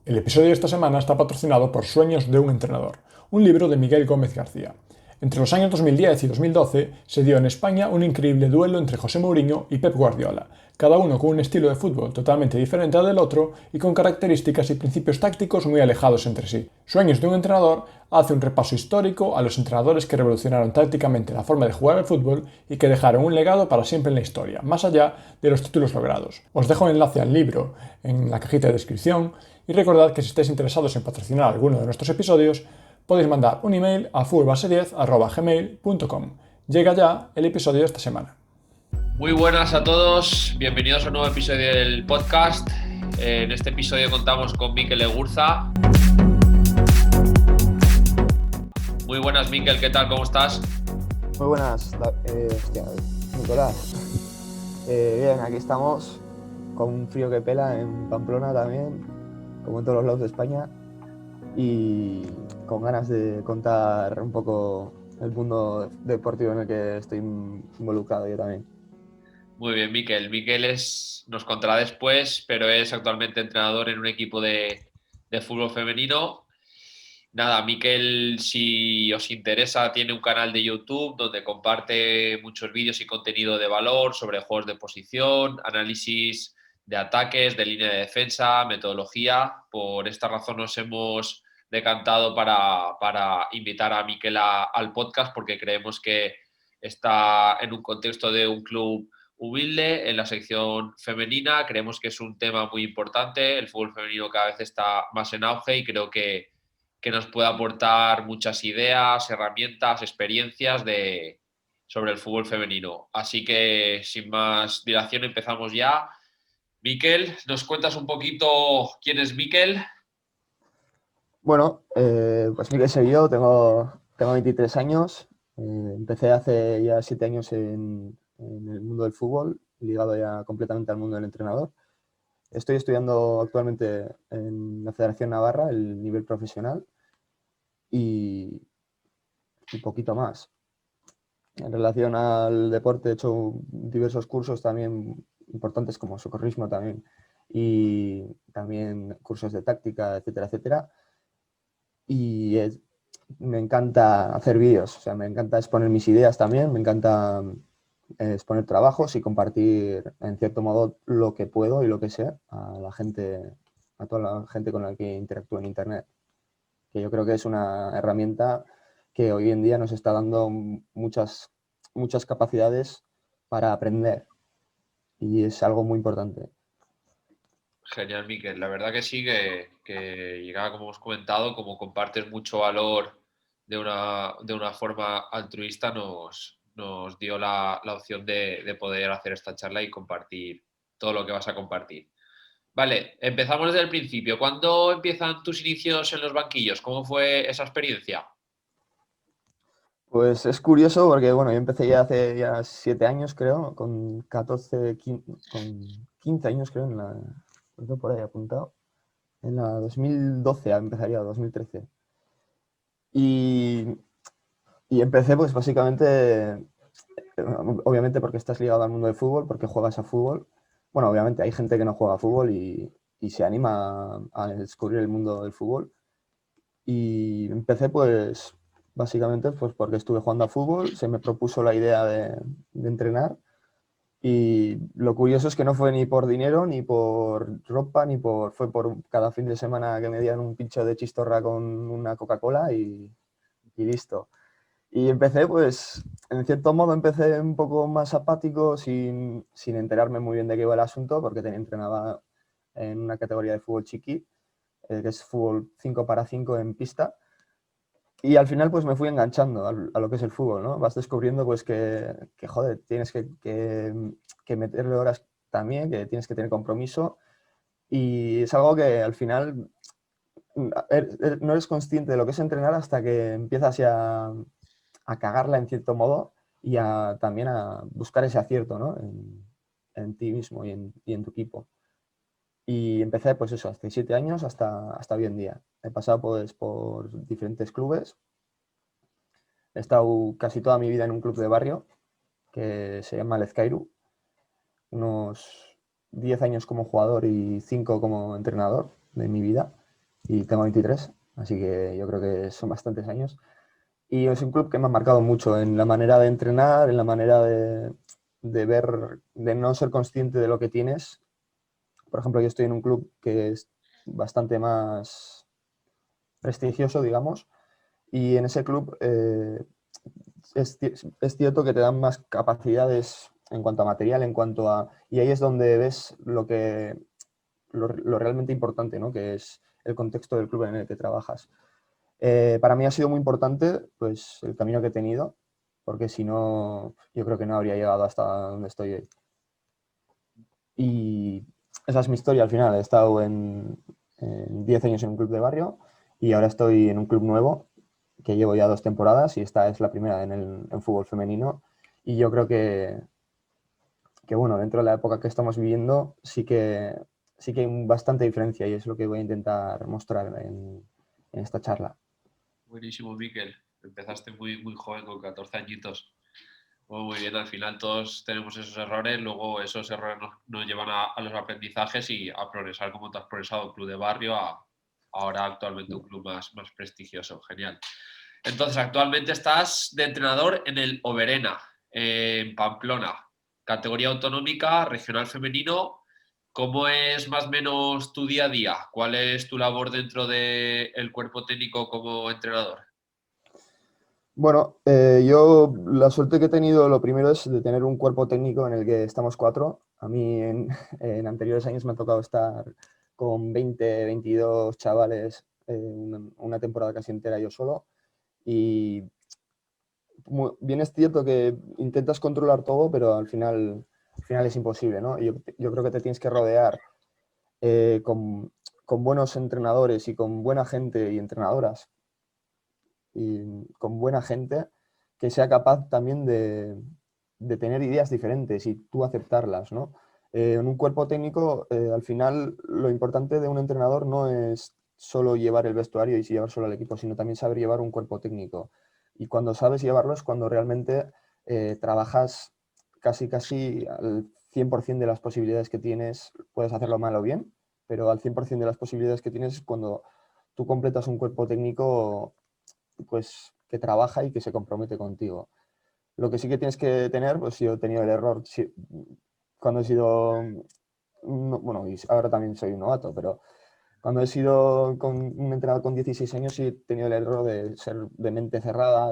El episodio de esta semana está patrocinado por Sueños de un entrenador, un libro de Miguel Gómez García. Entre los años 2010 y 2012 se dio en España un increíble duelo entre José Mourinho y Pep Guardiola, cada uno con un estilo de fútbol totalmente diferente al del otro y con características y principios tácticos muy alejados entre sí. Sueños de un entrenador hace un repaso histórico a los entrenadores que revolucionaron tácticamente la forma de jugar al fútbol y que dejaron un legado para siempre en la historia, más allá de los títulos logrados. Os dejo el enlace al libro en la cajita de descripción y recordad que si estáis interesados en patrocinar alguno de nuestros episodios, podéis mandar un email a furbase10@gmail.com. Llega ya el episodio de esta semana. Muy buenas a todos, bienvenidos a un nuevo episodio del podcast. En este episodio contamos con Mikel Egurza. Muy buenas, Mikel, ¿qué tal? ¿Cómo estás? Muy buenas, Nicolás. Bien, aquí estamos con un frío que pela en Pamplona también, como en todos los lados de España, y con ganas de contar un poco el mundo deportivo en el que estoy involucrado yo también. Muy bien, Mikel. Nos contará después, pero es actualmente entrenador en un equipo de fútbol femenino. Nada, Mikel, si os interesa, tiene un canal de YouTube donde comparte muchos vídeos y contenido de valor sobre juegos de posición, análisis de ataques, de línea de defensa, metodología. Por esta razón nos hemos decantado para invitar a Mikel al podcast porque creemos que está en un contexto de un club humilde en la sección femenina. Creemos que es un tema muy importante. El fútbol femenino cada vez está más en auge y creo que nos puede aportar muchas ideas, herramientas, experiencias sobre el fútbol femenino. Así que, sin más dilación, empezamos ya. Mikel, ¿nos cuentas un poquito quién es Mikel? Bueno, pues Miguel soy yo, tengo 23 años, empecé hace ya 7 años en el mundo del fútbol, ligado ya completamente al mundo del entrenador. Estoy estudiando actualmente en la Federación Navarra, el nivel profesional, y, y poquito más. En relación al deporte he hecho diversos cursos también importantes como socorrismo también y también cursos de táctica, etcétera, etcétera. Y me encanta hacer vídeos, o sea, me encanta exponer mis ideas también, me encanta exponer trabajos y compartir en cierto modo lo que puedo y lo que sé a la gente, a toda la gente con la que interactúo en Internet, que yo creo que es una herramienta que hoy en día nos está dando muchas capacidades para aprender y es algo muy importante. Genial, Mikel. La verdad que sí, que llegaba, como hemos comentado, como compartes mucho valor de una forma altruista, nos dio la opción de poder hacer esta charla y compartir todo lo que vas a compartir. Vale, empezamos desde el principio. ¿Cuándo empiezan tus inicios en los banquillos? ¿Cómo fue esa experiencia? Pues es curioso porque, bueno, yo empecé ya hace ya 7 años, creo, con 14, con 15 años, creo, lo tengo por ahí apuntado. En la 2012 empezaría, 2013. Y, y empecé, pues básicamente, obviamente porque estás ligado al mundo del fútbol, porque juegas a fútbol. Bueno, obviamente hay gente que no juega a fútbol y se anima a descubrir el mundo del fútbol. Y empecé pues básicamente pues porque estuve jugando a fútbol, se me propuso la idea de entrenar y lo curioso es que no fue ni por dinero, ni por ropa, fue por cada fin de semana que me dieran un pincho de chistorra con una Coca-Cola y listo. Y empecé pues, en cierto modo empecé un poco más apático sin enterarme muy bien de qué iba el asunto porque entrenaba en una categoría de fútbol chiqui, que es fútbol 5 para 5 en pista. Y al final pues me fui enganchando a lo que es el fútbol, ¿no? Vas descubriendo pues que joder, tienes que meterle horas también, que tienes que tener compromiso y es algo que al final no eres consciente de lo que es entrenar hasta que empiezas ya a cagarla en cierto modo y también a buscar ese acierto, ¿no? En ti mismo y en tu equipo. Y empecé pues eso, hace 7 años hasta hoy en día. He pasado pues por diferentes clubes. He estado casi toda mi vida en un club de barrio que se llama Lezcairu, unos 10 años como jugador y 5 como entrenador de mi vida. y tengo 23, así que yo creo que son bastantes años. Y es un club que me ha marcado mucho en la manera de entrenar, en la manera de ver, de no ser consciente de lo que tienes. Por ejemplo, yo estoy en un club que es bastante más prestigioso, digamos, y en ese club es cierto que te dan más capacidades en cuanto a material, en cuanto a... Y ahí es donde ves lo realmente importante, ¿no? Que es el contexto del club en el que trabajas. Para mí ha sido muy importante pues, el camino que he tenido, porque si no, yo creo que no habría llegado hasta donde estoy hoy. Y esa es mi historia al final. He estado en 10 años en un club de barrio y ahora estoy en un club nuevo que llevo ya 2 temporadas y esta es la primera en fútbol femenino. Y yo creo que, bueno, dentro de la época que estamos viviendo sí que hay bastante diferencia y es lo que voy a intentar mostrar en esta charla. Buenísimo, Miquel. Empezaste muy joven, con 14 añitos. Muy bien, al final todos tenemos esos errores, luego esos errores nos llevan a los aprendizajes y a progresar como te has progresado, un club de barrio, ahora actualmente un club más prestigioso. Genial. Entonces, actualmente estás de entrenador en el Oberena, en Pamplona, categoría autonómica, regional femenino. ¿Cómo es más o menos tu día a día? ¿Cuál es tu labor dentro del cuerpo técnico como entrenador? Bueno, yo la suerte que he tenido, lo primero es de tener un cuerpo técnico en el que estamos 4. A mí en anteriores años me ha tocado estar con 20, 22 chavales, una temporada casi entera yo solo. Y bien es cierto que intentas controlar todo, pero al final es imposible, ¿no? Y yo creo que te tienes que rodear con buenos entrenadores y con buena gente y entrenadoras y con buena gente que sea capaz también de tener ideas diferentes y tú aceptarlas, ¿no? En un cuerpo técnico, al final, lo importante de un entrenador no es solo llevar el vestuario y llevar solo al equipo, sino también saber llevar un cuerpo técnico. Y cuando sabes llevarlo es cuando realmente trabajas casi al 100% de las posibilidades que tienes, puedes hacerlo mal o bien, pero al 100% de las posibilidades que tienes es cuando tú completas un cuerpo técnico pues que trabaja y que se compromete contigo. Lo que sí que tienes que tener, pues yo he tenido el error cuando he sido, bueno, y ahora también soy un novato, pero cuando he sido un entrenador con 16 años sí he tenido el error de ser de mente cerrada,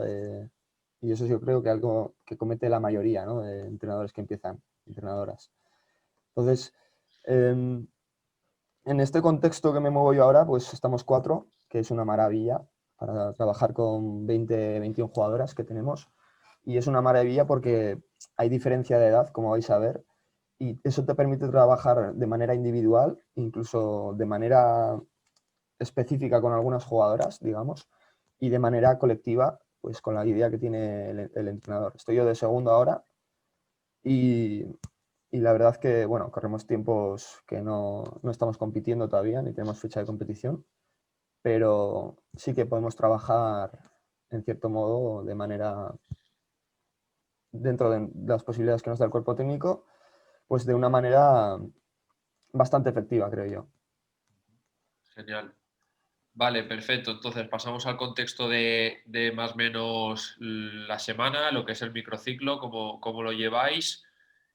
y eso yo creo que algo que comete la mayoría, ¿no? De entrenadores que empiezan, entrenadoras. Entonces, en este contexto que me muevo yo ahora, pues estamos 4, que es una maravilla para trabajar con 20, 21 jugadoras que tenemos. Y es una maravilla porque hay diferencia de edad, como vais a ver, y eso te permite trabajar de manera individual, incluso de manera específica con algunas jugadoras, digamos, y de manera colectiva, pues con la idea que tiene el entrenador. Estoy yo de segundo ahora y, y la verdad que, bueno, corremos tiempos que no estamos compitiendo todavía, ni tenemos fecha de competición, pero sí que podemos trabajar, en cierto modo, de manera, dentro de las posibilidades que nos da el cuerpo técnico, pues de una manera bastante efectiva, creo yo. Genial. Vale, perfecto. Entonces pasamos al contexto de más o menos la semana, lo que es el microciclo, cómo lo lleváis.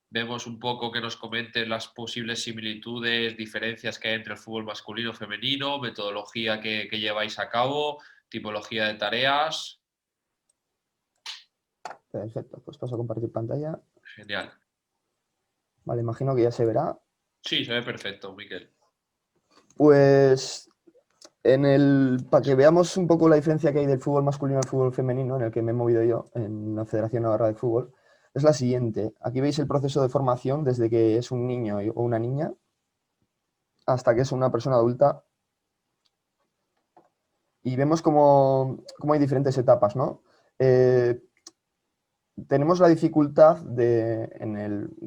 Vemos un poco que nos comenten las posibles similitudes, diferencias que hay entre el fútbol masculino y femenino, metodología que lleváis a cabo, tipología de tareas. Perfecto, pues paso a compartir pantalla. Genial. Vale, imagino que ya se verá. Sí, se ve perfecto, Miquel. Pues para que veamos un poco la diferencia que hay del fútbol masculino al fútbol femenino, en el que me he movido yo, en la Federación Navarra de Fútbol, es la siguiente. Aquí veis el proceso de formación desde que es un niño o una niña hasta que es una persona adulta y vemos cómo hay diferentes etapas, ¿no? Tenemos la dificultad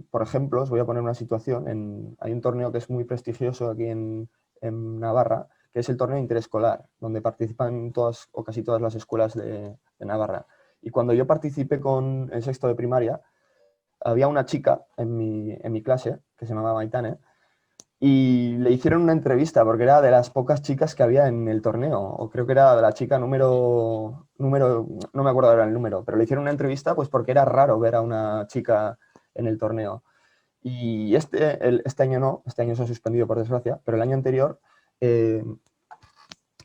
por ejemplo, os voy a poner una situación, hay un torneo que es muy prestigioso aquí en Navarra, que es el torneo interescolar, donde participan todas o casi todas las escuelas de Navarra. Y cuando yo participé con el sexto de primaria, había una chica en mi clase, que se llamaba Maitane, y le hicieron una entrevista porque era de las pocas chicas que había en el torneo, o creo que era de la chica no me acuerdo ahora el número, pero le hicieron una entrevista pues porque era raro ver a una chica en el torneo. Y este año no, este año se ha suspendido por desgracia, pero el año anterior eh,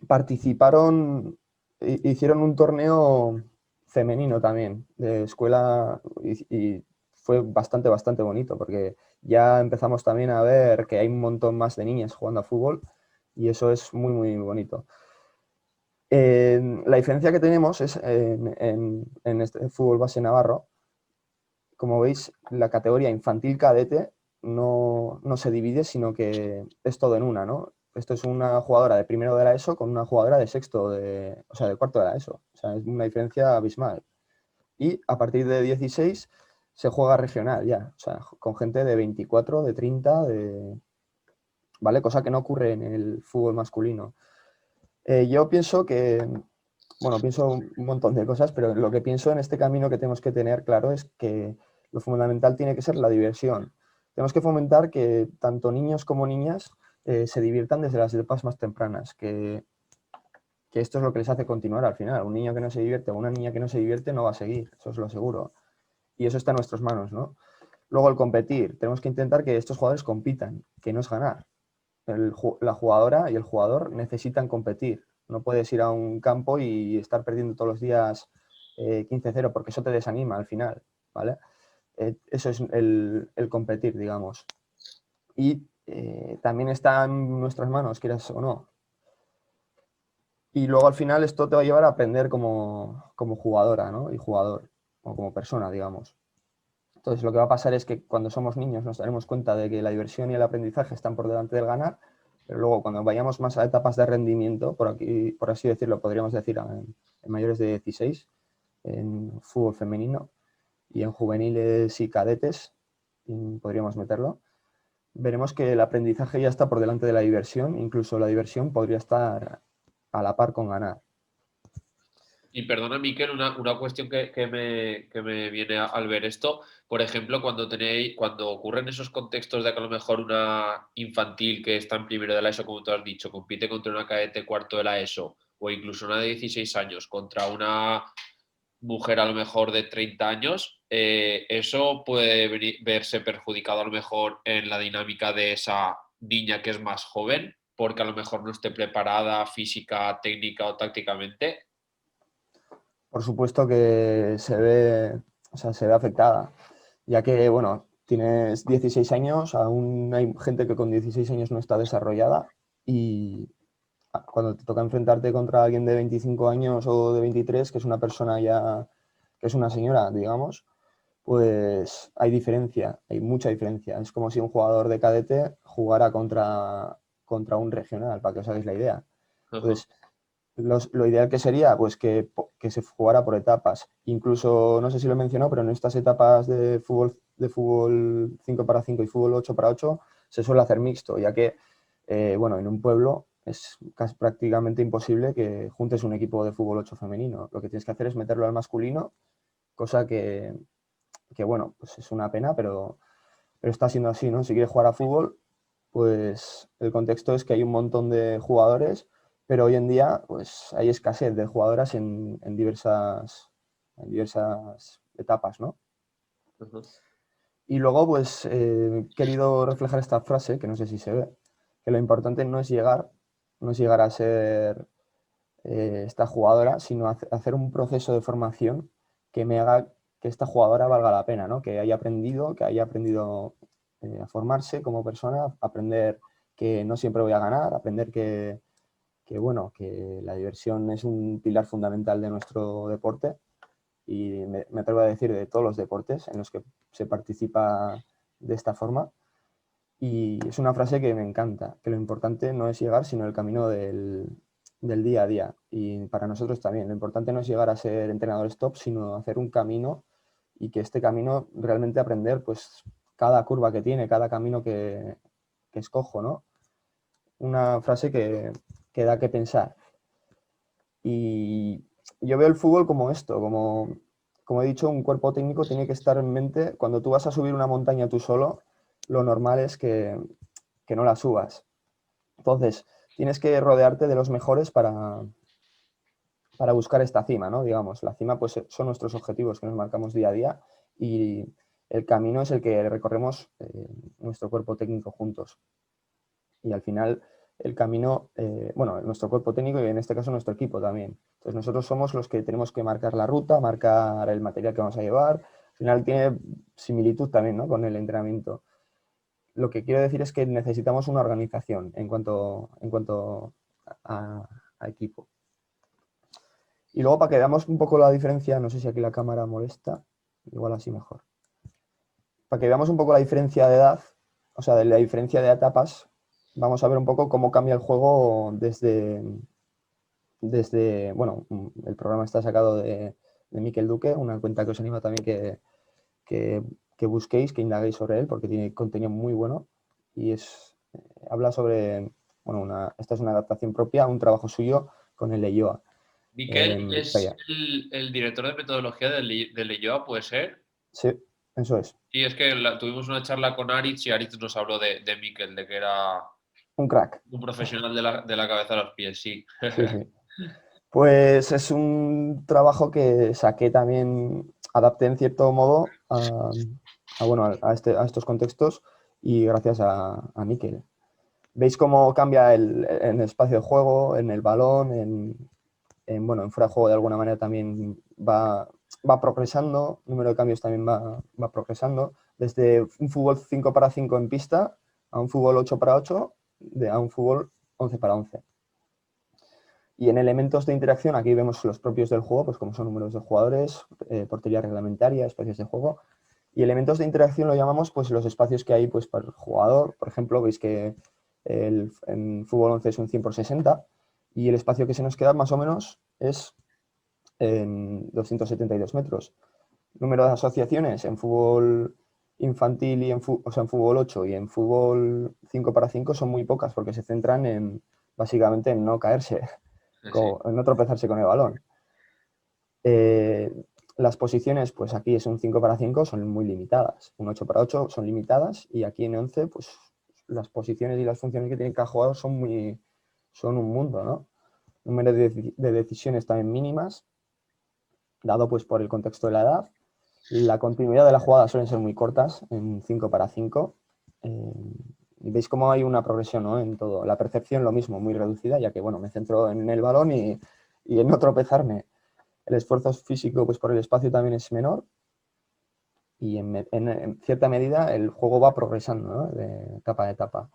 participaron, hicieron un torneo femenino también, de escuela, y fue bastante bonito, porque ya empezamos también a ver que hay un montón más de niñas jugando a fútbol, y eso es muy bonito. La diferencia que tenemos es en este fútbol base navarro, como veis, la categoría infantil cadete no se divide, sino que es todo en una, ¿no? Esto es una jugadora de primero de la ESO con una jugadora de sexto, o sea, de cuarto de la ESO. O sea, es una diferencia abismal. Y a partir de 16 se juega regional ya, o sea, con gente de 24, de 30, ¿vale? Cosa que no ocurre en el fútbol masculino. Yo pienso que, bueno, pienso un montón de cosas, pero lo que pienso en este camino que tenemos que tener claro es que lo fundamental tiene que ser la diversión. Tenemos que fomentar que tanto niños como niñas se diviertan desde las etapas más tempranas, que esto es lo que les hace continuar al final. Un niño que no se divierte o una niña que no se divierte no va a seguir, eso es lo seguro. Y eso está en nuestras manos, ¿no? Luego, el competir. Tenemos que intentar que estos jugadores compitan, que no es ganar. La jugadora y el jugador necesitan competir. No puedes ir a un campo y estar perdiendo todos los días 15-0 porque eso te desanima al final, ¿vale? Eso es el competir, digamos. Y también está en nuestras manos, quieras o no. Y luego al final esto te va a llevar a aprender como jugadora, ¿no? Y jugador, o como persona, digamos. Entonces lo que va a pasar es que cuando somos niños nos daremos cuenta de que la diversión y el aprendizaje están por delante del ganar, pero luego cuando vayamos más a etapas de rendimiento, por aquí, por así decirlo, podríamos decir en mayores de 16, en fútbol femenino y en juveniles y cadetes, podríamos meterlo, veremos que el aprendizaje ya está por delante de la diversión, incluso la diversión podría estar a la par con ganar. Y perdona, Miquel, una cuestión que me viene al ver esto. Por ejemplo, cuando ocurren esos contextos de que a lo mejor una infantil que está en primero de la ESO, como tú has dicho, compite contra una cadete cuarto de la ESO, o incluso una de 16 años contra una mujer a lo mejor de 30 años, eso puede verse perjudicado a lo mejor en la dinámica de esa niña que es más joven, porque a lo mejor no esté preparada física, técnica o tácticamente. Por supuesto que o sea, se ve afectada, ya que, bueno, tienes 16 años, aún hay gente que con 16 años no está desarrollada y cuando te toca enfrentarte contra alguien de 25 años o de 23, que es una persona ya, que es una señora, digamos, pues hay diferencia, hay mucha diferencia. Es como si un jugador de cadete jugara contra un regional, para que os hagáis la idea. Entonces, lo ideal que sería pues que se jugara por etapas. Incluso, no sé si lo he mencionado, pero en estas etapas de fútbol 5 para 5 y fútbol 8 para 8 se suele hacer mixto, ya que bueno, en un pueblo es casi prácticamente imposible que juntes un equipo de fútbol 8 femenino. Lo que tienes que hacer es meterlo al masculino, cosa que bueno, pues es una pena, pero está siendo así, ¿no? Si quieres jugar a fútbol, pues el contexto es que hay un montón de jugadores, pero hoy en día pues hay escasez de jugadoras en diversas etapas, ¿no? Ujú. Y luego pues he querido reflejar esta frase, que no sé si se ve, que lo importante no es llegar a ser esta jugadora, sino hacer un proceso de formación que me haga que esta jugadora valga la pena, ¿no? Que haya aprendido a formarse como persona, aprender que no siempre voy a ganar, aprender bueno, que la diversión es un pilar fundamental de nuestro deporte y me atrevo a decir de todos los deportes en los que se participa de esta forma. Y es una frase que me encanta, que lo importante no es llegar, sino el camino del día a día. Y para nosotros también, lo importante no es llegar a ser entrenadores top, sino hacer un camino y que este camino realmente aprender pues cada curva que tiene, cada camino que escojo, ¿no? Una frase que da que pensar. Y yo veo el fútbol como esto, como he dicho, un cuerpo técnico tiene que estar en mente, cuando tú vas a subir una montaña tú solo, lo normal es que que no la subas. Entonces, tienes que rodearte de los mejores para buscar esta cima, ¿no? Digamos, la cima pues son nuestros objetivos que nos marcamos día a día y el camino es el que recorremos nuestro cuerpo técnico juntos. Y al final el camino, bueno, nuestro cuerpo técnico y en este caso nuestro equipo también. Entonces nosotros somos los que tenemos que marcar la ruta, marcar el material que vamos a llevar. Al final tiene similitud también, ¿no?, con el entrenamiento. Lo que quiero decir es que necesitamos una organización en cuanto a equipo. Y luego para que veamos un poco la diferencia, no sé si aquí la cámara molesta, igual así mejor. Para que veamos un poco la diferencia de edad, o sea, de la diferencia de etapas, vamos a ver un poco cómo cambia el juego desde bueno, el programa está sacado de Mikel Duque, una cuenta que os animo también que busquéis, que indaguéis sobre él, porque tiene contenido muy bueno y habla sobre, bueno, esta es una adaptación propia, un trabajo suyo con el Leioa. Miquel es el director de metodología de Leioa, ¿puede ser? Sí, eso es. Sí, es que tuvimos una charla con Aritz y Aritz nos habló de Miquel, de que era Un crack. un profesional de la cabeza a los pies, sí. Sí, sí. Pues es un trabajo que saqué también, adapté en cierto modo bueno, a estos contextos y gracias a Mikel. ¿Veis cómo cambia en el espacio de juego, en el balón, bueno, en fuera de juego de alguna manera también va progresando, el número de cambios también va progresando, desde un fútbol 5 para 5 en pista a un fútbol 8 para 8, a un fútbol 11 para 11. Y en elementos de interacción, aquí vemos los propios del juego, pues como son números de jugadores, portería reglamentaria, espacios de juego. Y elementos de interacción lo llamamos pues los espacios que hay pues para el jugador. Por ejemplo, veis que en fútbol 11 es un 100 por 60 y el espacio que se nos queda más o menos es en 272 metros. Número de asociaciones en fútbol infantil y en fútbol 8 y en fútbol 5 para 5 son muy pocas porque se centran básicamente en no caerse, Sí. en no tropezarse con el balón. Las posiciones, pues aquí es un 5 para 5, son muy limitadas. Un 8 para 8 son limitadas y aquí en 11, pues las posiciones y las funciones que tiene cada jugador son un mundo, ¿no? Número de decisiones también mínimas, dado pues por el contexto de la edad. La continuidad de la jugada suelen ser muy cortas, en 5 para 5. Y veis cómo hay una progresión, ¿no?, en todo. La percepción lo mismo, muy reducida, ya que bueno, me centro en el balón y en no tropezarme. El esfuerzo físico pues por el espacio también es menor y en cierta medida el juego va progresando, ¿no?, de etapa a etapa.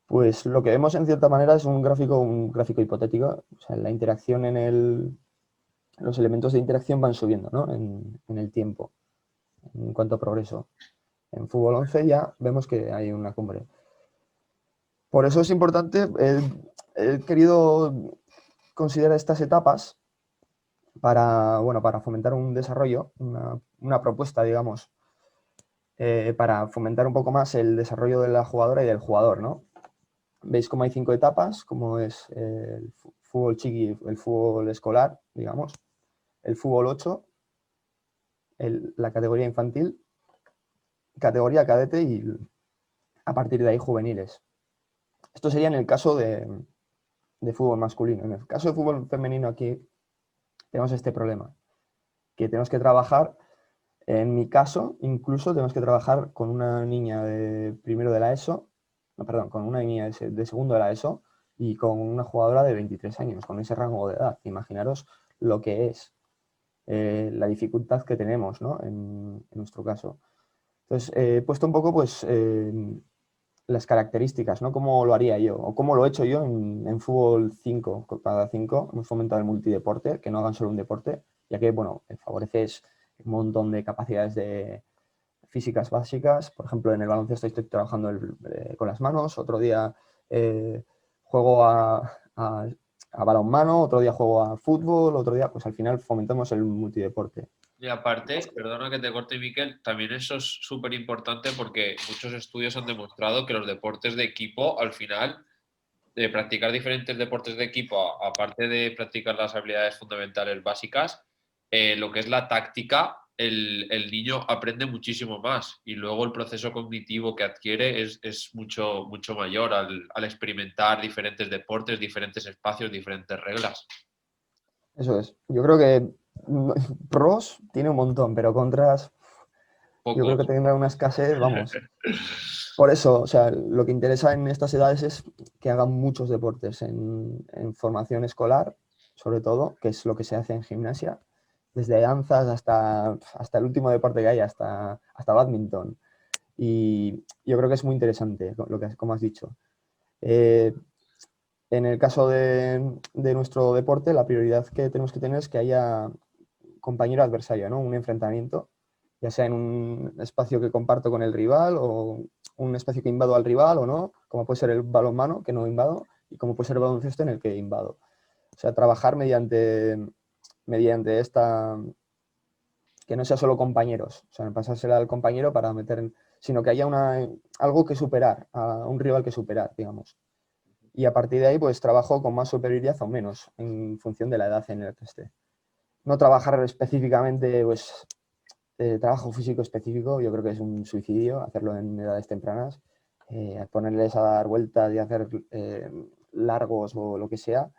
Pues lo que vemos en cierta manera es un gráfico hipotético. O sea, la interacción los elementos de interacción van subiendo, ¿no?, en el tiempo, en cuanto a progreso. En fútbol 11 ya vemos que hay una cumbre. Por eso es importante, he querido considerar estas etapas para fomentar un desarrollo, una propuesta, digamos, para fomentar un poco más el desarrollo de la jugadora y del jugador, ¿no? Veis cómo hay 5 etapas, como es el fútbol chiqui, el fútbol escolar, digamos, el fútbol 8, la categoría infantil, categoría cadete y a partir de ahí juveniles. Esto sería en el caso de fútbol masculino. En el caso de fútbol femenino aquí tenemos este problema, que tenemos que trabajar, en mi caso, incluso tenemos que trabajar con una niña de primero de la ESO, con una niña de segundo de la ESO y con una jugadora de 23 años, con ese rango de edad. Imaginaros lo que es la dificultad que tenemos, ¿no?, en nuestro caso. Entonces, he puesto un poco pues las características, ¿no?, cómo lo haría yo o cómo lo he hecho yo en fútbol 5 cada 5. Hemos fomentado el multideporte, que no hagan solo un deporte, ya que, bueno, favoreces un montón de capacidades de físicas básicas. Por ejemplo, en el baloncesto estoy trabajando con las manos, otro día juego a balonmano, otro día juego a fútbol, otro día, pues al final fomentamos el multideporte. Y aparte, perdona que te corte, Miquel, también eso es súper importante porque muchos estudios han demostrado que los deportes de equipo, al final, de practicar diferentes deportes de equipo, aparte de practicar las habilidades fundamentales básicas, lo que es la táctica el niño aprende muchísimo más y luego el proceso cognitivo que adquiere es mucho, mucho mayor al experimentar diferentes deportes, diferentes espacios, diferentes reglas. Eso es. Yo creo que pros tiene un montón, pero contras yo creo que Pocos. tendrá una escasez, vamos. Por eso, o sea, lo que interesa en estas edades es que hagan muchos deportes en formación escolar, sobre todo, que es lo que se hace en gimnasia, desde danzas hasta el último deporte que hay, hasta bádminton. Y yo creo que es muy interesante, como has dicho. Eh, en el caso de nuestro deporte, la prioridad que tenemos que tener es que haya compañero adversario, ¿no? Un enfrentamiento, ya sea en un espacio que comparto con el rival o un espacio que invado al rival o no, como puede ser el balonmano, que no invado, y como puede ser el baloncesto en el que invado. O sea, trabajar mediante esta, que no sea solo compañeros, o sea, pasársela al compañero para meter, sino que haya algo que superar, a un rival que superar, digamos. Y a partir de ahí, pues trabajo con más superioridad o menos, en función de la edad en la que esté. No trabajar específicamente, pues, trabajo físico específico, yo creo que es un suicidio hacerlo en edades tempranas, ponerles a dar vueltas y hacer largos o lo que sea.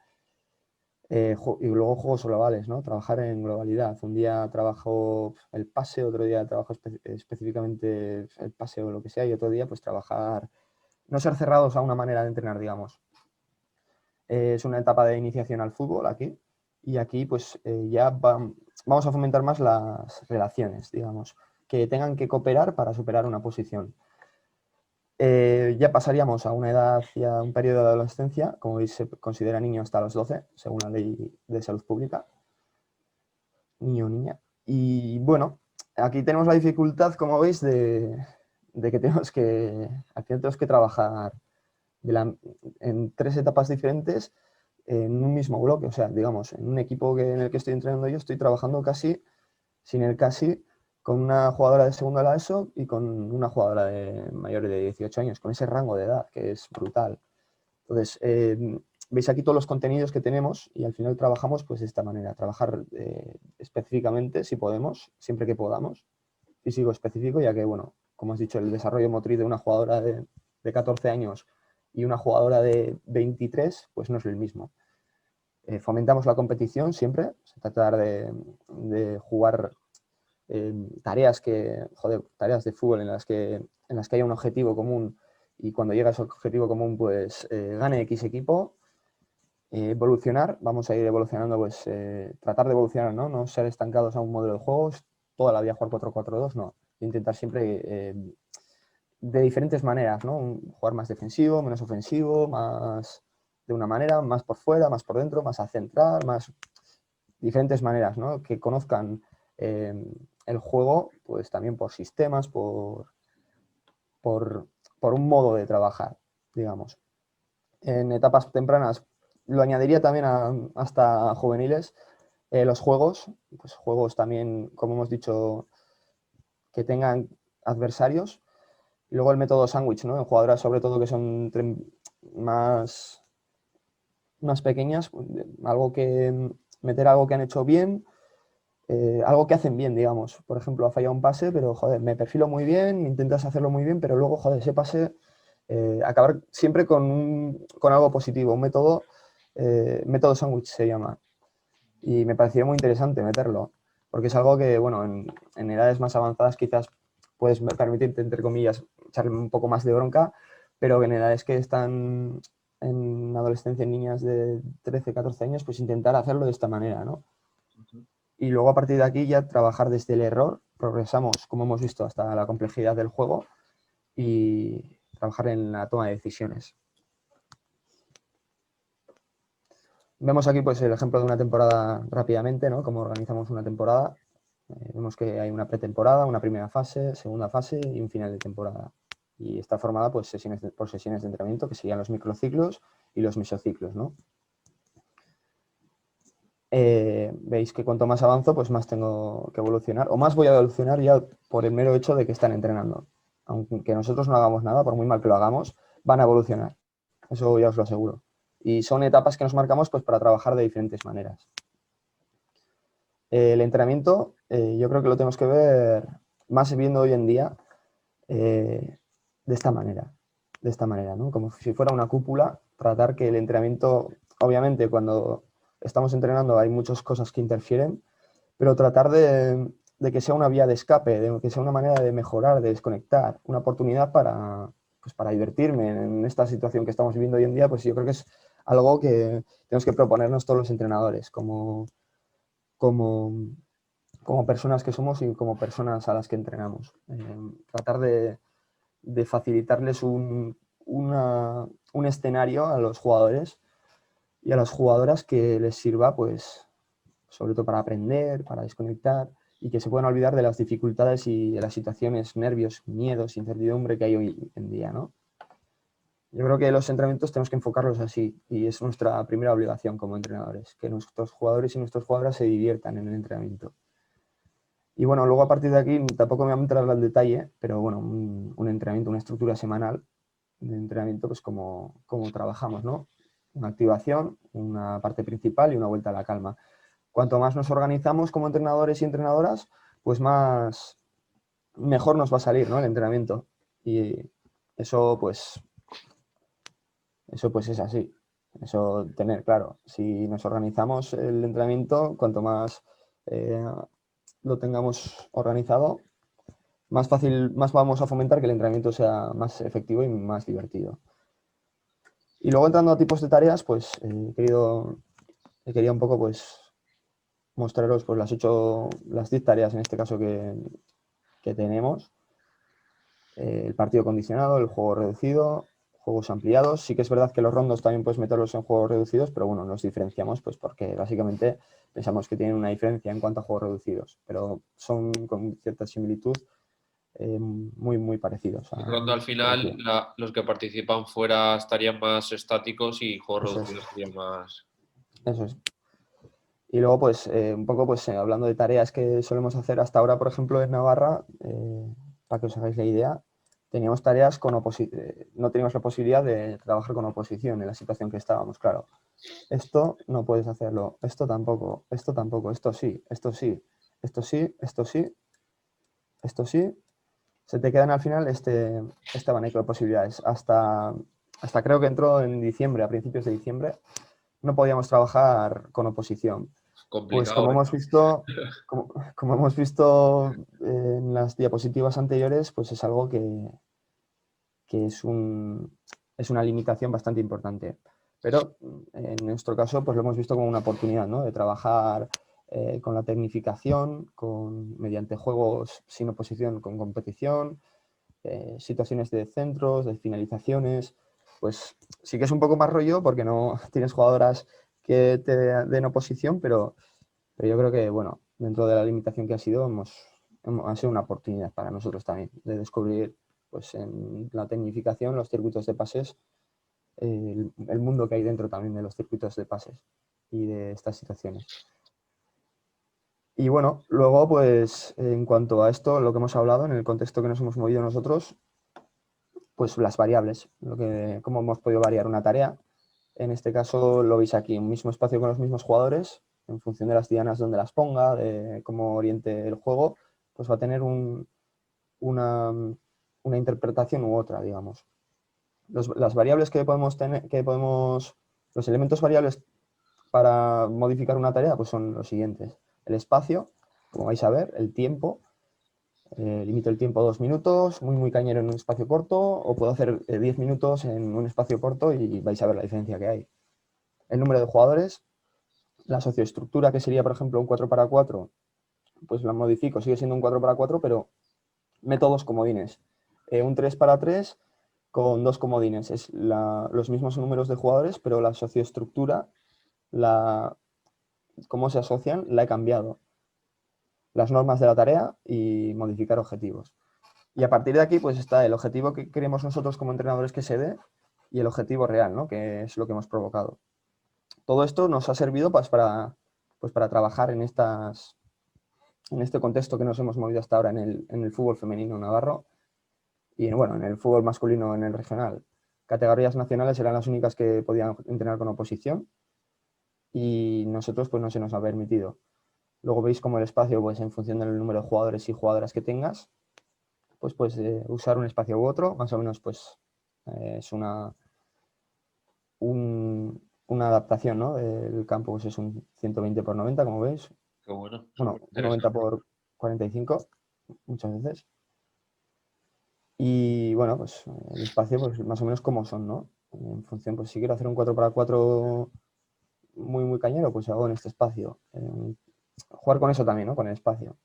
Y luego juegos globales, ¿no? Trabajar en globalidad. Un día trabajo el pase, otro día trabajo específicamente el pase o lo que sea, y otro día pues trabajar, no ser cerrados a una manera de entrenar, digamos. Es una etapa de iniciación al fútbol aquí, y aquí pues vamos a fomentar más las relaciones, digamos, que tengan que cooperar para superar una posición. Ya pasaríamos a una edad, ya un periodo de adolescencia, como veis se considera niño hasta los 12, según la ley de salud pública, niño o niña. Y bueno, aquí tenemos la dificultad, como veis, de que al final tenemos que trabajar en 3 etapas diferentes en un mismo bloque. O sea, digamos, en un equipo en el que estoy entrenando yo, estoy trabajando sin el casi, con una jugadora de segundo de la ESO y con una jugadora de mayores de 18 años, con ese rango de edad, que es brutal. Entonces, veis aquí todos los contenidos que tenemos y al final trabajamos pues de esta manera, trabajar específicamente, si podemos, siempre que podamos, físico específico, ya que, bueno, como has dicho, el desarrollo motriz de una jugadora de 14 años y una jugadora de 23, pues no es el mismo. Fomentamos la competición siempre, tratar de jugar tareas tareas de fútbol en las que haya un objetivo común, y cuando llega a ese objetivo común, pues gane X equipo. Evolucionar, vamos a ir evolucionando, pues tratar de evolucionar, ¿no? No ser estancados a un modelo de juegos, toda la vida jugar 4-4-2, no. Intentar siempre de diferentes maneras, ¿no? Jugar más defensivo, menos ofensivo, más de una manera, más por fuera, más por dentro, más a centrar, más diferentes maneras, ¿no? Que conozcan el juego, pues también por sistemas, por un modo de trabajar, digamos. En etapas tempranas lo añadiría también hasta juveniles, los juegos, pues juegos también, como hemos dicho, que tengan adversarios. Y luego el método sándwich, ¿no? En jugadoras sobre todo que son más, más pequeñas, meter algo que han hecho bien, algo que hacen bien, digamos. Por ejemplo, ha fallado un pase, pero joder, me perfilo muy bien, intentas hacerlo muy bien, pero luego, joder, ese pase, acabar siempre con algo positivo, un método sándwich se llama. Y me pareció muy interesante meterlo, porque es algo que, bueno, en edades más avanzadas quizás puedes permitirte, entre comillas, echarle un poco más de bronca, pero en edades que están en adolescencia, en niñas de 13, 14 años, pues intentar hacerlo de esta manera, ¿no? Y luego a partir de aquí ya trabajar desde el error, progresamos, como hemos visto, hasta la complejidad del juego y trabajar en la toma de decisiones. Vemos aquí pues el ejemplo de una temporada rápidamente, ¿no? Cómo organizamos una temporada. Vemos que hay una pretemporada, una primera fase, segunda fase y un final de temporada. Y está formada pues, por sesiones de entrenamiento, que serían los microciclos y los mesociclos, ¿no? Veis que cuanto más avanzo, pues más tengo que evolucionar, o más voy a evolucionar ya por el mero hecho de que están entrenando. Aunque nosotros no hagamos nada, por muy mal que lo hagamos, van a evolucionar. Eso ya os lo aseguro. Y son etapas que nos marcamos pues, para trabajar de diferentes maneras. El entrenamiento, yo creo que lo tenemos que ver más viendo hoy en día de esta manera, ¿no? Como si fuera una cúpula, tratar que el entrenamiento, obviamente cuando estamos entrenando hay muchas cosas que interfieren, pero tratar de que sea una vía de escape, de que sea una manera de mejorar, de desconectar, una oportunidad para, pues para divertirme en esta situación que estamos viviendo hoy en día, pues yo creo que es algo que tenemos que proponernos todos los entrenadores como, como personas que somos y como personas a las que entrenamos. Tratar de facilitarles un escenario a los jugadores y a las jugadoras que les sirva, pues, sobre todo para aprender, para desconectar y que se puedan olvidar de las dificultades y de las situaciones, nervios, miedos, incertidumbre que hay hoy en día, ¿no? Yo creo que los entrenamientos tenemos que enfocarlos así y es nuestra primera obligación como entrenadores, que nuestros jugadores y nuestras jugadoras se diviertan en el entrenamiento. Y bueno, luego a partir de aquí tampoco me voy a entrar al detalle, pero bueno, un entrenamiento, una estructura semanal de entrenamiento, pues como trabajamos, ¿no? Una activación, una parte principal y una vuelta a la calma. Cuanto más nos organizamos como entrenadores y entrenadoras, pues más mejor nos va a salir, ¿no? El entrenamiento. Y eso pues es así. Eso tener claro. Si nos organizamos el entrenamiento, cuanto más lo tengamos organizado, más fácil, más vamos a fomentar que el entrenamiento sea más efectivo y más divertido. Y luego entrando a tipos de tareas, pues quería un poco pues mostraros pues las 10 tareas en este caso que tenemos. El partido condicionado, el juego reducido, juegos ampliados. Sí que es verdad que los rondos también puedes meterlos en juegos reducidos, pero bueno, los diferenciamos pues porque básicamente pensamos que tienen una diferencia en cuanto a juegos reducidos, pero son con cierta similitud muy, muy parecidos. El rondo al final, los que participan fuera estarían más estáticos y juegos Eso es, reducidos serían más. eso es. Y luego, pues, un poco, pues, hablando de tareas que solemos hacer hasta ahora, por ejemplo, en Navarra, para que os hagáis la idea, teníamos tareas no teníamos la posibilidad de trabajar con oposición en la situación que estábamos, claro. Esto no puedes hacerlo, esto tampoco, esto sí, esto sí, esto sí, esto sí, esto sí. Se te quedan al final este abanico de posibilidades. Hasta creo que entró en diciembre, a principios de diciembre, no podíamos trabajar con oposición. Pues Complicado, como ¿eh? hemos visto, como hemos visto en las diapositivas anteriores, pues es algo que es una limitación bastante importante. Pero en nuestro caso, pues lo hemos visto como una oportunidad, ¿no? De trabajar con la tecnificación, mediante juegos sin oposición, con competición, situaciones de centros, de finalizaciones. Pues sí que es un poco más rollo porque no tienes jugadoras que te den oposición, pero yo creo que, bueno, dentro de la limitación que ha sido, ha sido una oportunidad para nosotros también de descubrir, pues, en la tecnificación, los circuitos de pases, el mundo que hay dentro también de los circuitos de pases y de estas situaciones. Y bueno, luego, pues, en cuanto a esto, lo que hemos hablado, en el contexto que nos hemos movido nosotros, pues las variables, cómo hemos podido variar una tarea. En este caso lo veis aquí, un mismo espacio con los mismos jugadores, en función de las dianas donde las ponga, de cómo oriente el juego, pues va a tener una interpretación u otra, digamos. Las variables que podemos tener, los elementos variables para modificar una tarea, pues son los siguientes. El espacio, como vais a ver, el tiempo, limito el tiempo a 2 minutos, muy, muy cañero en un espacio corto, o puedo hacer 10 minutos en un espacio corto y vais a ver la diferencia que hay. El número de jugadores, la socioestructura, que sería, por ejemplo, un 4x4, pues la modifico, sigue siendo un 4x4, pero meto dos comodines. Un 3x3 con dos comodines. Es los mismos números de jugadores, pero la socioestructura, cómo se asocian, la he cambiado. Las normas de la tarea y modificar objetivos. Y a partir de aquí, pues está el objetivo que queremos nosotros como entrenadores que se dé y el objetivo real, ¿no? Que es lo que hemos provocado. Todo esto nos ha servido pues para trabajar en este contexto que nos hemos movido hasta ahora en el fútbol femenino navarro y bueno, en el fútbol masculino en el regional. Categorías nacionales eran las únicas que podían entrenar con oposición y nosotros pues no se nos ha permitido. Luego veis como el espacio, pues en función del número de jugadores y jugadoras que tengas, pues puedes usar un espacio u otro. Más o menos, pues es una adaptación, ¿no? El campo pues es un 120 por 90, como veis. Qué bueno, Bueno, súper un 90 interesante. por 45, muchas veces. Y bueno, pues el espacio, pues más o menos como son, ¿no? En función, pues si quiero hacer un 4x4 muy, muy cañero, pues hago en este espacio. Jugar con eso también, ¿no? Con el espacio.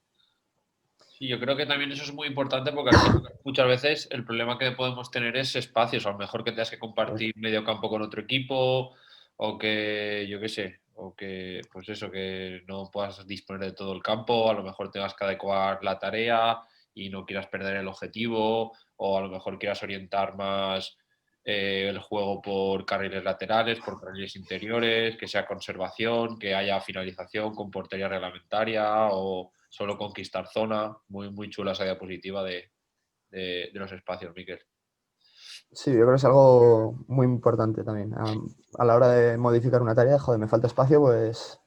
Sí, yo creo que también eso es muy importante porque al final muchas veces el problema que podemos tener es espacios, a lo mejor que tengas que Pues, compartir medio campo con otro equipo o que, yo qué sé, o que, pues eso, que no puedas disponer de todo el campo, a lo mejor tengas que adecuar la tarea y no quieras perder el objetivo o a lo mejor quieras orientar más el juego por carriles laterales, por carriles interiores, que sea conservación, que haya finalización con portería reglamentaria o solo conquistar zona. Muy, muy chula esa diapositiva de los espacios, Miquel. sí, yo creo que es algo muy importante también. A la hora de modificar una tarea, joder, me falta espacio, pues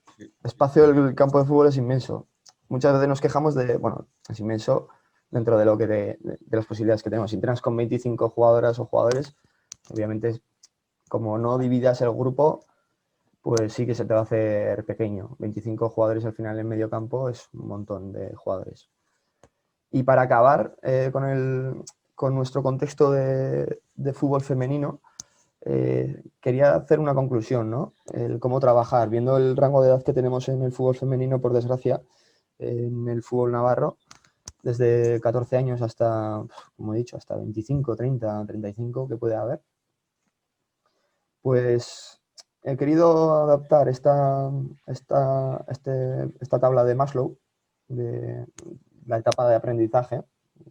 espacio del campo de fútbol es inmenso. Muchas veces nos quejamos de, bueno, es inmenso dentro de lo que de las posibilidades que tenemos. Si entrenas con 25 jugadoras o jugadores, obviamente, como no dividas el grupo, pues sí que se te va a hacer pequeño. 25 jugadores al final en medio campo es un montón de jugadores. Y para acabar con nuestro contexto de fútbol femenino, quería hacer una conclusión, ¿no? El cómo trabajar, viendo el rango de edad que tenemos en el fútbol femenino, por desgracia, en el fútbol navarro, desde 14 años hasta, como he dicho, hasta 25, 30, 35 que puede haber, pues he querido adaptar esta tabla de Maslow, de la etapa de aprendizaje,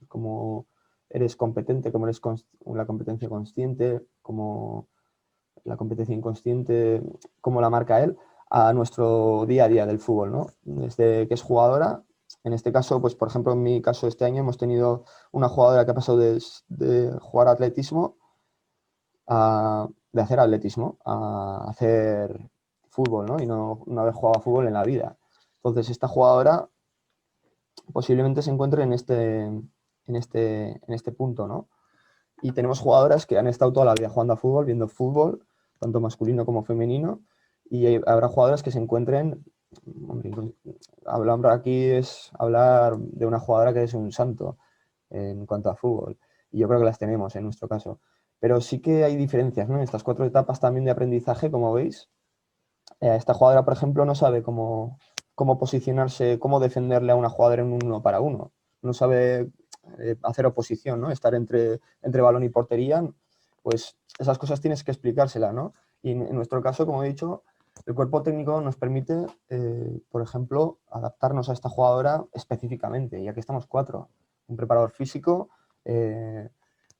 como eres competente, como eres la competencia consciente, como la competencia inconsciente, como la marca él, a nuestro día a día del fútbol, ¿no? Desde que es jugadora, en este caso, pues por ejemplo, en mi caso este año hemos tenido una jugadora que ha pasado de jugar atletismo de hacer atletismo a hacer fútbol, ¿no? Y no haber jugado a fútbol en la vida. Entonces, esta jugadora posiblemente se encuentre en este punto, ¿no? Y tenemos jugadoras que han estado toda la vida jugando a fútbol, viendo fútbol, tanto masculino como femenino, y habrá jugadoras que se encuentren, hombre, hablar aquí es hablar de una jugadora que es un santo en cuanto a fútbol, y yo creo que las tenemos en nuestro caso. Pero sí que hay diferencias, ¿no? En estas 4 etapas también de aprendizaje, como veis, esta jugadora, por ejemplo, no sabe cómo posicionarse, cómo defenderle a una jugadora en un 1 para 1. No sabe hacer oposición, ¿no? Estar entre balón y portería, pues esas cosas tienes que explicárselas, ¿no? Y en nuestro caso, como he dicho, el cuerpo técnico nos permite, por ejemplo, adaptarnos a esta jugadora específicamente, ya que estamos 4. Un preparador físico,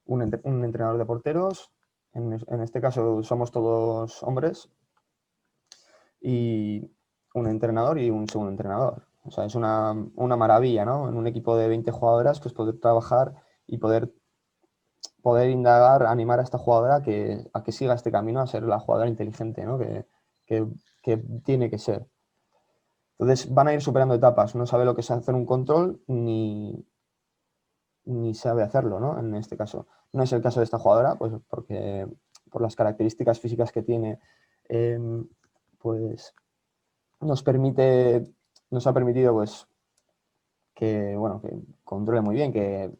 un entrenador de porteros, en este caso somos todos hombres, y un entrenador y un segundo entrenador. O sea, es una maravilla, ¿no? En un equipo de 20 jugadoras, pues poder trabajar y poder indagar, animar a esta jugadora a que siga este camino, a ser la jugadora inteligente, ¿no? Que, que tiene que ser. Entonces van a ir superando etapas. No sabe lo que es hacer un control ni sabe hacerlo, ¿no? En este caso. No es el caso de esta jugadora, pues porque por las características físicas que tiene, pues nos ha permitido pues bueno, que controle muy bien, que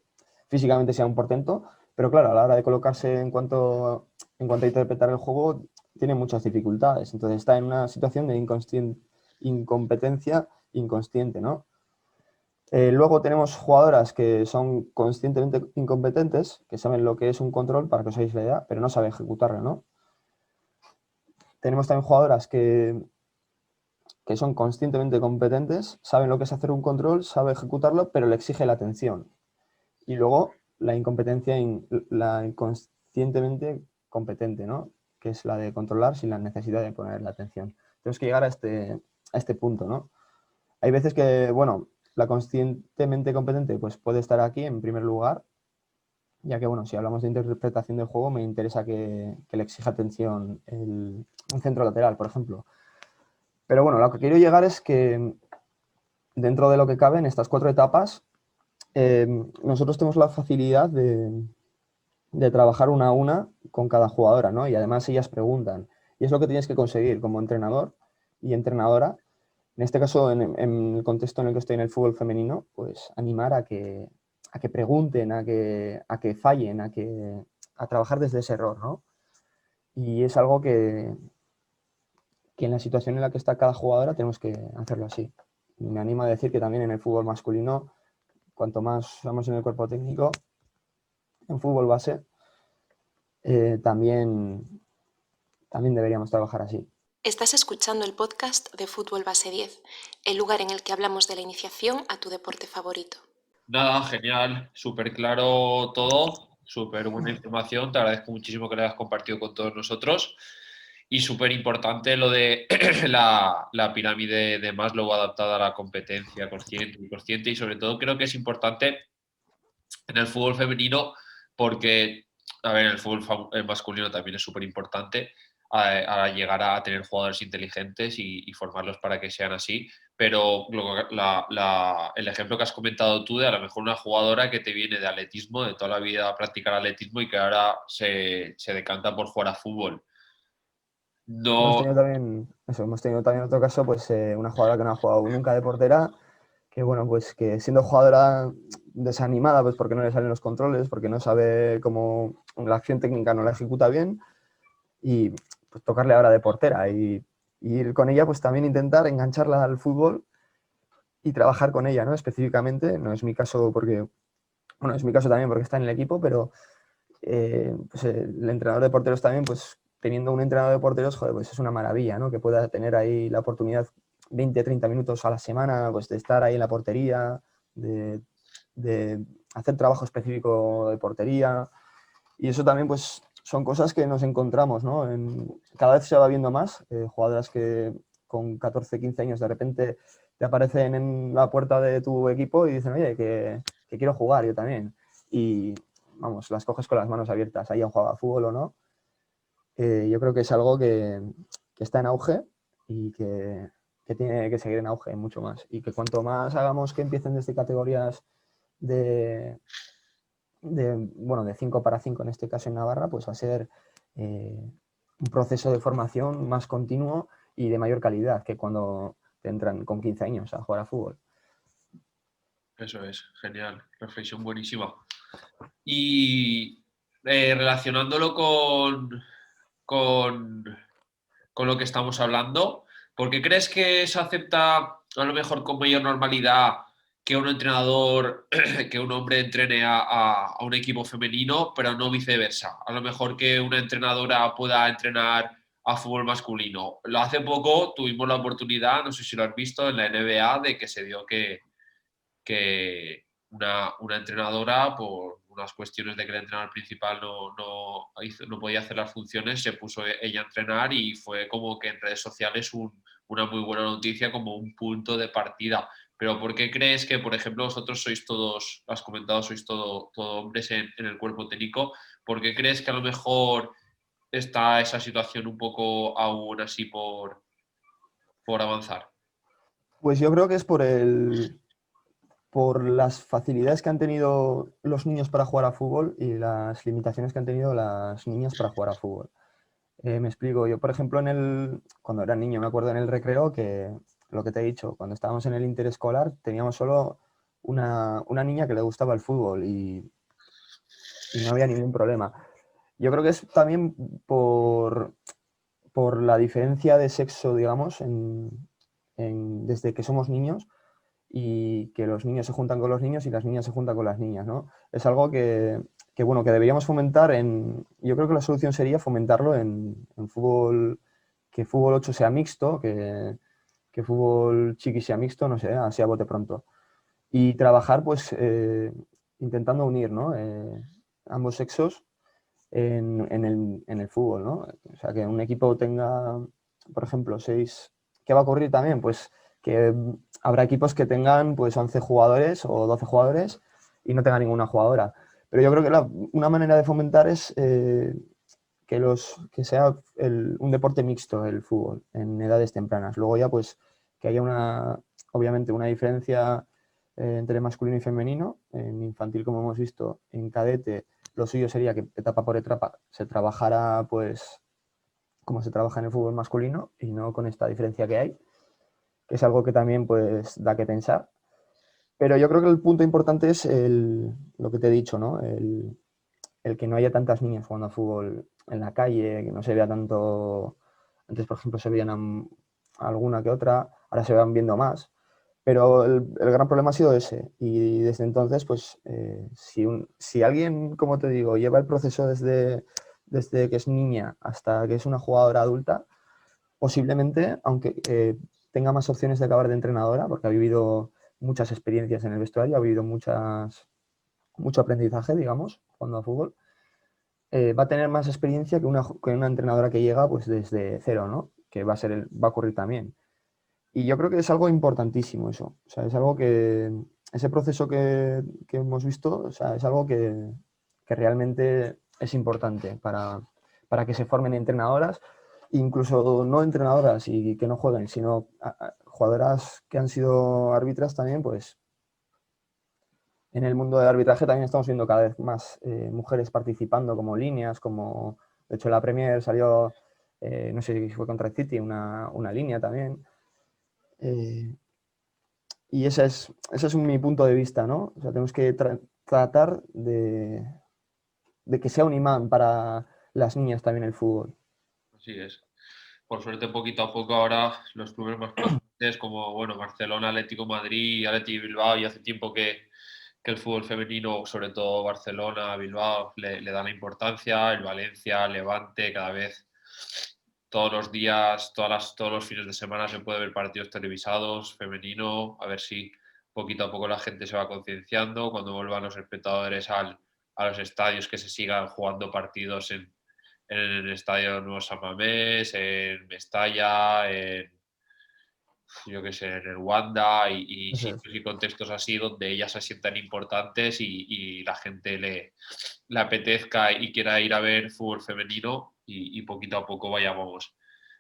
físicamente sea un portento, pero claro, a la hora de colocarse en cuanto a interpretar el juego, tiene muchas dificultades. Entonces está en una situación de incompetencia inconsciente, ¿no? Luego tenemos jugadoras que son conscientemente incompetentes, que saben lo que es un control, para que os hagáis la idea, pero no saben ejecutarlo, ¿no? Tenemos también jugadoras que son conscientemente competentes, saben lo que es hacer un control, saben ejecutarlo, pero le exige la atención. Y luego la incompetencia, la inconscientemente competente, ¿no? Que es la de controlar sin la necesidad de poner la atención. Tenemos que llegar a este punto, ¿no? Hay veces que, bueno, la conscientemente competente pues puede estar aquí en primer lugar, ya que, bueno, si hablamos de interpretación del juego, me interesa que le exija atención un centro lateral, por ejemplo. Pero bueno, lo que quiero llegar es que dentro de lo que cabe en estas 4 etapas, nosotros tenemos la facilidad de trabajar una a una con cada jugadora, ¿no? Y además ellas preguntan. Y es lo que tienes que conseguir como entrenador y entrenadora. En este caso, en el contexto en el que estoy en el fútbol femenino, pues animar a que pregunten, a que fallen, a trabajar desde ese error, ¿no? Y es algo que en la situación en la que está cada jugadora tenemos que hacerlo así. Y me animo a decir que también en el fútbol masculino, cuanto más vamos en el cuerpo técnico, en fútbol base, también deberíamos trabajar así. Estás escuchando el podcast de Fútbol Base 10, el lugar en el que hablamos de la iniciación a tu deporte favorito. Nada, genial, súper claro todo, súper buena información. Te agradezco muchísimo que lo hayas compartido con todos nosotros. Y súper importante lo de la pirámide de Maslow adaptada a la competencia consciente y inconsciente. Y sobre todo creo que es importante en el fútbol femenino porque, a ver, el fútbol masculino también es súper importante a llegar a tener jugadores inteligentes y formarlos para que sean así. Pero el ejemplo que has comentado tú de a lo mejor una jugadora que te viene de atletismo, de toda la vida a practicar atletismo y que ahora se decanta por jugar a fútbol. Hemos No, tenido también, eso, hemos tenido también otro caso, pues una jugadora que no ha jugado nunca de portera, que bueno, pues que siendo jugadora desanimada, pues porque no le salen los controles, porque no sabe cómo la acción técnica no la ejecuta bien, y pues tocarle ahora de portera y ir con ella, pues también intentar engancharla al fútbol y trabajar con ella, ¿no? Específicamente, no es mi caso porque, bueno, es mi caso también porque está en el equipo, pero pues el entrenador de porteros también, pues teniendo un entrenador de porteros, joder, pues es una maravilla, ¿no? Que pueda tener ahí la oportunidad 20, 30 minutos a la semana, pues de estar ahí en la portería, de hacer trabajo específico de portería. Y eso también, pues, son cosas que nos encontramos, ¿no? Cada vez se va viendo más jugadoras que con 14, 15 años de repente te aparecen en la puerta de tu equipo y dicen, oye, que quiero jugar yo también. Y, vamos, las coges con las manos abiertas, hayan jugado a fútbol o no. Yo creo que es algo que está en auge y que tiene que seguir en auge mucho más. Y que cuanto más hagamos que empiecen desde categorías de, bueno, de 5 para 5 en este caso en Navarra, pues va a ser un proceso de formación más continuo y de mayor calidad que cuando te entran con 15 años a jugar a fútbol. eso es, genial, reflexión buenísima. Y relacionándolo con, con lo que estamos hablando, ¿por qué crees que se acepta a lo mejor con mayor normalidad que un entrenador, que un hombre entrene a un equipo femenino, pero no viceversa? A lo mejor que una entrenadora pueda entrenar a fútbol masculino. Hace poco tuvimos la oportunidad, no sé si lo has visto, en la NBA, de que se dio que una entrenadora, por unas cuestiones de que el entrenador principal no podía hacer las funciones, se puso ella a entrenar y fue como que en redes sociales una muy buena noticia, como un punto de partida. Pero ¿por qué crees que, por ejemplo, vosotros sois todos, has comentado, sois todo hombres en el cuerpo técnico? ¿Por qué crees que a lo mejor está esa situación un poco aún así por avanzar? Pues yo creo que es por las facilidades que han tenido los niños para jugar a fútbol y las limitaciones que han tenido las niñas para jugar a fútbol. Me explico, yo por ejemplo cuando era niño me acuerdo en el recreo que lo que te he dicho, cuando estábamos en el interescolar teníamos solo una niña que le gustaba el fútbol y no había ningún problema. Yo creo que es también por la diferencia de sexo, digamos, desde que somos niños y que los niños se juntan con los niños y las niñas se juntan con las niñas, ¿no? Es algo bueno, que deberíamos fomentar yo creo que la solución sería fomentarlo en fútbol, que fútbol 8 sea mixto, que fútbol chiqui sea mixto, no sé, así a bote pronto. Y trabajar, pues, intentando unir, ¿no? Ambos sexos en el fútbol, ¿no? O sea, que un equipo tenga, por ejemplo, 6. ¿Qué va a ocurrir también? Pues que habrá equipos que tengan pues 11 jugadores o 12 jugadores y no tenga ninguna jugadora. Pero yo creo que una manera de fomentar es que sea un deporte mixto el fútbol en edades tempranas. Luego ya pues que haya obviamente una diferencia entre masculino y femenino. En infantil, como hemos visto, en cadete, lo suyo sería que etapa por etapa se trabajara pues como se trabaja en el fútbol masculino y no con esta diferencia que hay, que es algo que también pues da que pensar. Pero yo creo que el punto importante es lo que te he dicho, ¿no? El que no haya tantas niñas jugando a fútbol en la calle, que no se vea tanto. Antes, por ejemplo, se veían alguna que otra, ahora se van viendo más. Pero el gran problema ha sido ese. Y desde entonces, pues, si alguien, como te digo, lleva el proceso desde que es niña hasta que es una jugadora adulta, posiblemente, aunque tenga más opciones de acabar de entrenadora, porque ha vivido muchas experiencias en el vestuario, ha vivido mucho aprendizaje, digamos, jugando a fútbol, va a tener más experiencia que una entrenadora que llega pues desde cero, ¿no? Que va a ocurrir también. Y yo creo que es algo importantísimo eso. O sea, es algo que ese proceso que hemos visto, o sea, es algo que realmente es importante para que se formen entrenadoras, incluso no entrenadoras y que no jueguen, sino jugadoras que han sido árbitras también, pues en el mundo del arbitraje también estamos viendo cada vez más mujeres participando como líneas, como de hecho en la Premier salió, no sé si fue contra el City, una línea también. Y ese es mi punto de vista, ¿no? O sea, tenemos que tratar de que sea un imán para las niñas también el fútbol. Así es. Por suerte, poquito a poco ahora los clubes más potentes como bueno, Barcelona, Atlético Madrid, Atleti Bilbao, y hace tiempo que el fútbol femenino, sobre todo Barcelona, Bilbao, le da la importancia, el Valencia, Levante, cada vez todos los días, todos los fines de semana se puede ver partidos televisados, femenino, a ver si poquito a poco la gente se va concienciando, cuando vuelvan los espectadores a los estadios, que se sigan jugando partidos en el Estadio Nuevo San Mamés, en Mestalla, yo qué sé, en el Wanda y Eso es. sitios y contextos así donde ellas se sientan importantes y la gente le apetezca y quiera ir a ver fútbol femenino y poquito a poco vayamos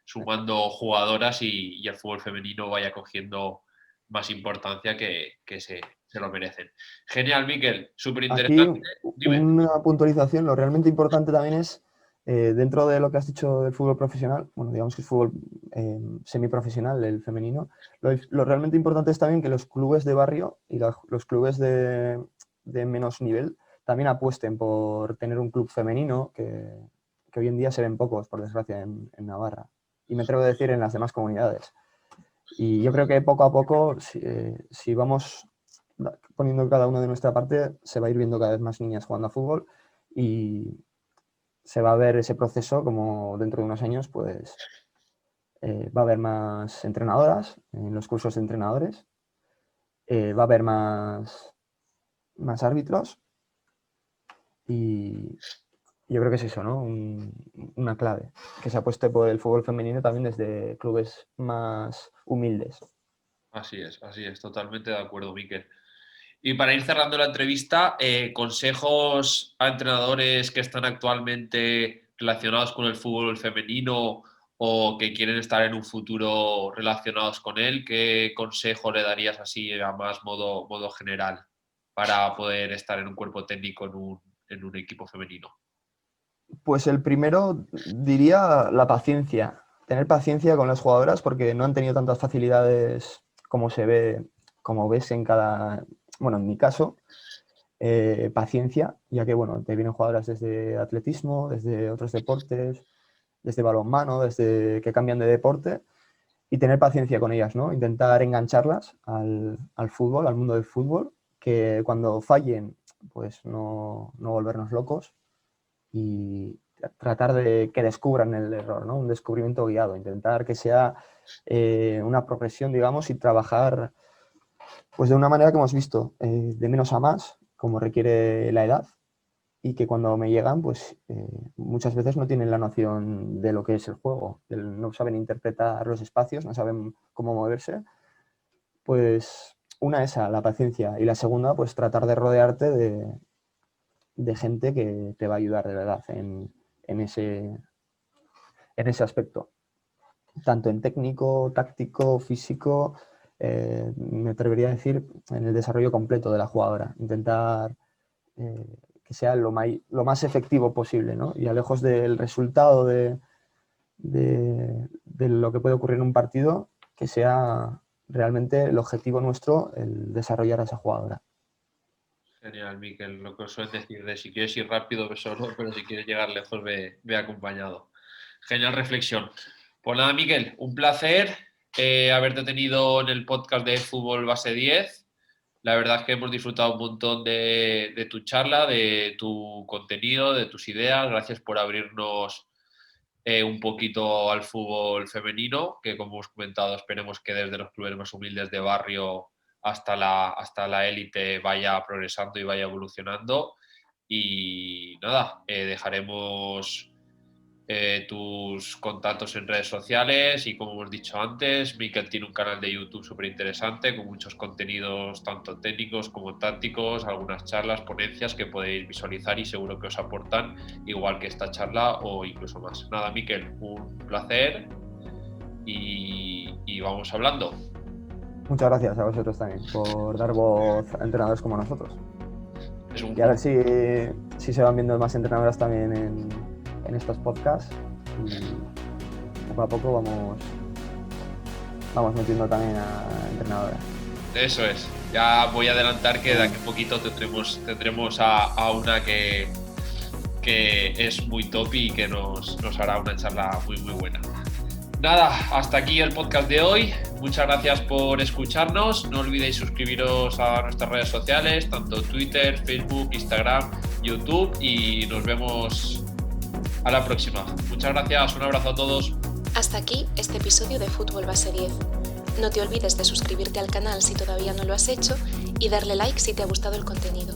sumando jugadoras y el fútbol femenino vaya cogiendo más importancia que se lo merecen. Genial, Miquel, súper Aquí interesante. Dime. una puntualización, lo realmente importante también es, dentro de lo que has dicho del fútbol profesional, bueno, digamos que es fútbol semiprofesional, el femenino, lo realmente importante es también que los clubes de barrio y los clubes de menos nivel también apuesten por tener un club femenino, que hoy en día se ven pocos, por desgracia, en Navarra. Y me atrevo a decir en las demás comunidades. Y yo creo que poco a poco, si vamos poniendo cada uno de nuestra parte, se va a ir viendo cada vez más niñas jugando a fútbol y se va a ver ese proceso como dentro de unos años, pues va a haber más entrenadoras en los cursos de entrenadores, va a haber más árbitros y yo creo que es eso, ¿no? Una clave, que se apueste por el fútbol femenino también desde clubes más humildes. Así es, totalmente de acuerdo, Miquel. Y para ir cerrando la entrevista, consejos a entrenadores que están actualmente relacionados con el fútbol femenino o que quieren estar en un futuro relacionados con él, ¿qué consejo le darías así a más modo general para poder estar en un cuerpo técnico en un equipo femenino? Pues el primero diría la paciencia, tener paciencia con las jugadoras porque no han tenido tantas facilidades como se ve, como ves en bueno, en mi caso, paciencia, ya que, bueno, te vienen jugadoras desde atletismo, desde otros deportes, desde balonmano, desde que cambian de deporte y tener paciencia con ellas, ¿no? Intentar engancharlas al fútbol, al mundo del fútbol, que cuando fallen, pues no volvernos locos y tratar de que descubran el error, ¿no? Un descubrimiento guiado, intentar que sea una progresión, digamos, y trabajar pues de una manera que hemos visto, de menos a más, como requiere la edad, y que cuando me llegan, pues muchas veces no tienen la noción de lo que es el juego, no saben interpretar los espacios, no saben cómo moverse, pues una esa, la paciencia, y la segunda, pues tratar de rodearte de gente que te va a ayudar de verdad en ese aspecto, tanto en técnico, táctico, físico, me atrevería a decir, en el desarrollo completo de la jugadora. Intentar que sea lo más efectivo posible, ¿no? Y lejos del resultado de lo que puede ocurrir en un partido, que sea realmente el objetivo nuestro el desarrollar a esa jugadora. Genial, Miquel. Lo que os suelen decir de si quieres ir rápido, ve solo, pero si quieres llegar lejos, ve acompañado. Genial reflexión. Pues nada, Miquel, un placer haberte tenido en el podcast de Fútbol Base 10. La verdad es que hemos disfrutado un montón de tu charla, de tu contenido, de tus ideas. Gracias por abrirnos un poquito al fútbol femenino, que como hemos comentado, esperemos que desde los clubes más humildes de barrio hasta la élite vaya progresando y vaya evolucionando. Y nada, dejaremos tus contactos en redes sociales y como hemos dicho antes, Miquel tiene un canal de YouTube súper interesante con muchos contenidos tanto técnicos como tácticos, algunas charlas, ponencias que podéis visualizar y seguro que os aportan igual que esta charla o incluso más. Nada, Miquel, un placer y vamos hablando. Muchas gracias a vosotros también por dar voz a entrenadores como nosotros. Y a ver si se van viendo más entrenadoras también en estos podcasts y poco a poco vamos metiendo también a entrenadoras. Eso es. Ya voy a adelantar que de aquí a poquito tendremos a una que es muy top y que nos hará una charla muy muy buena. Nada, hasta aquí el podcast de hoy. Muchas gracias por escucharnos. No olvidéis suscribiros a nuestras redes sociales, tanto Twitter, Facebook, Instagram, YouTube y nos vemos a la próxima. Muchas gracias, un abrazo a todos. Hasta aquí este episodio de Fútbol Base 10. No te olvides de suscribirte al canal si todavía no lo has hecho y darle like si te ha gustado el contenido.